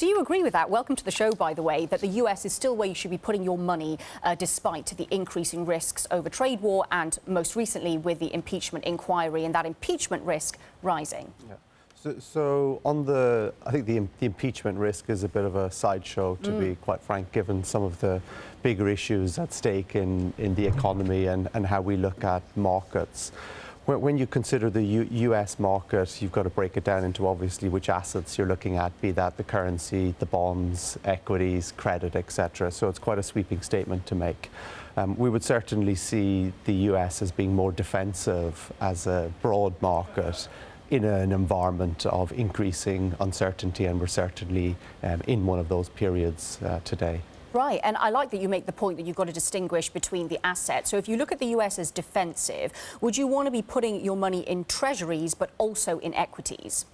Do you agree with that? Welcome to the show, by the way, that the US is still where you should be putting your money despite the increasing risks over trade war and most recently with the impeachment inquiry and that impeachment risk rising? Yeah. So on I think the impeachment risk is a bit of a sideshow, to be quite frank, given some of the bigger issues at stake in the economy and how we look at markets. When you consider the US market, you've got to break it down into obviously which assets you're looking at, be that the currency, the bonds, equities, credit, etc. So it's quite a sweeping statement to make. We would certainly see the US as being more defensive as a broad market in an environment of increasing uncertainty, and we're certainly in one of those periods today. Right, and I like that you make the point that you've got to distinguish between the assets. So if you look at the US as defensive, would you want to be putting your money in treasuries but also in equities?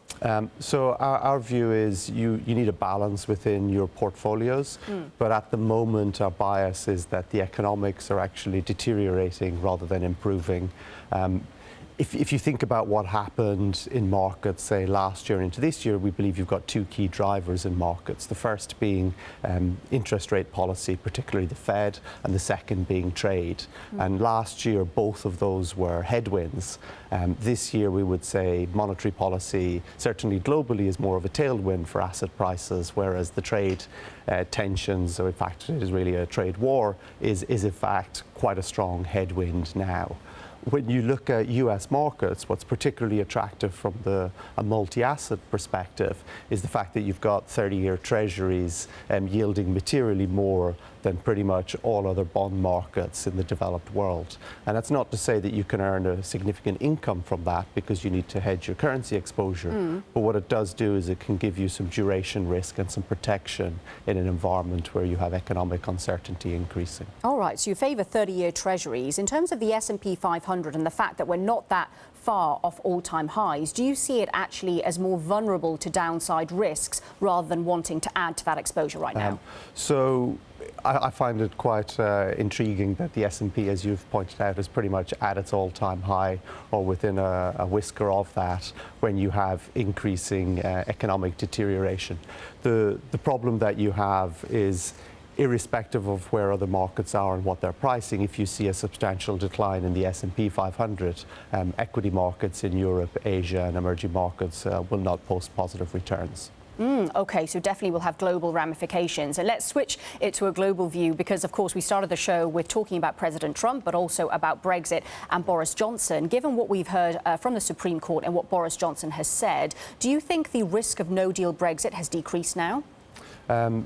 So our view is you need a balance within your portfolios, but at the moment our bias is that the economics are actually deteriorating rather than improving. If you think about what happened in markets, say, last year into this year, we believe you've got two key drivers in markets. The first being interest rate policy, particularly the Fed, and the second being trade. And last year, both of those were headwinds. This year, we would say monetary policy, certainly globally, is more of a tailwind for asset prices, whereas the trade tensions, or in fact, it is really a trade war, is in fact quite a strong headwind now. When you look at US markets, what's particularly attractive from a multi-asset perspective is the fact that you've got 30-year treasuries yielding materially more than pretty much all other bond markets in the developed world. And that's not to say that you can earn a significant income from that, because you need to hedge your currency exposure. But what it does do is it can give you some duration risk and some protection in an environment where you have economic uncertainty increasing. All right, so you favour 30-year treasuries. In terms of the S&P 500 and the fact that we're not that far off all-time highs, do you see it actually as more vulnerable to downside risks rather than wanting to add to that exposure right now? So I find it quite intriguing that the S&P, as you've pointed out, is pretty much at its all-time high or within a whisker of that when you have increasing economic deterioration. The problem that you have is, irrespective of where other markets are and what they're pricing, if you see a substantial decline in the S&P 500, equity markets in Europe, Asia and emerging markets will not post positive returns. OK, so definitely will have global ramifications. And let's switch it to a global view, because, of course, we started the show with talking about President Trump, but also about Brexit and Boris Johnson. Given what we've heard from the Supreme Court and what Boris Johnson has said, do you think the risk of no-deal Brexit has decreased now?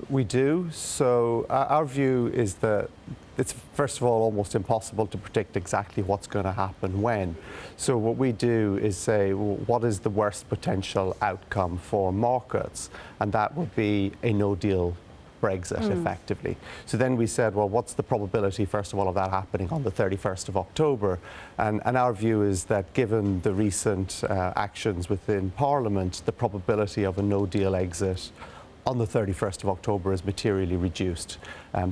We do. So our view is that it's, first of all, almost impossible to predict exactly what's going to happen when. So what we do is say, well, what is the worst potential outcome for markets? And that would be a no-deal Brexit, effectively. So then we said, well, what's the probability, first of all, of that happening on the 31st of October? And our view is that given the recent actions within Parliament, the probability of a no-deal exit on the 31st of October is materially reduced.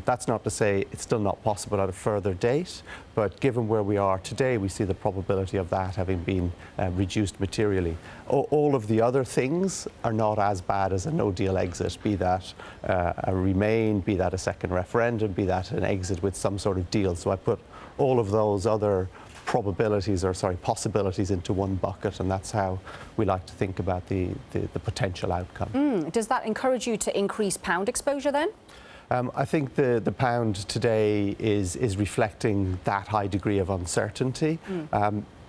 That's not to say it's still not possible at a further date, but given where we are today, we see the probability of that having been reduced materially. All of the other things are not as bad as a no-deal exit, be that a remain, be that a second referendum, be that an exit with some sort of deal. So I put all of those other possibilities into one bucket, and that's how we like to think about the potential outcome. Does that encourage you to increase pound exposure then? I think the pound today is reflecting that high degree of uncertainty.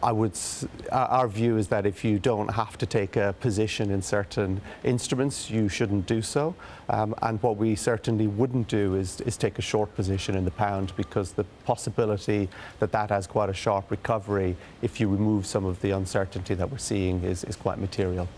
Our view is that if you don't have to take a position in certain instruments, you shouldn't do so. And what we certainly wouldn't do is take a short position in the pound, because the possibility that that has quite a sharp recovery if you remove some of the uncertainty that we're seeing is quite material.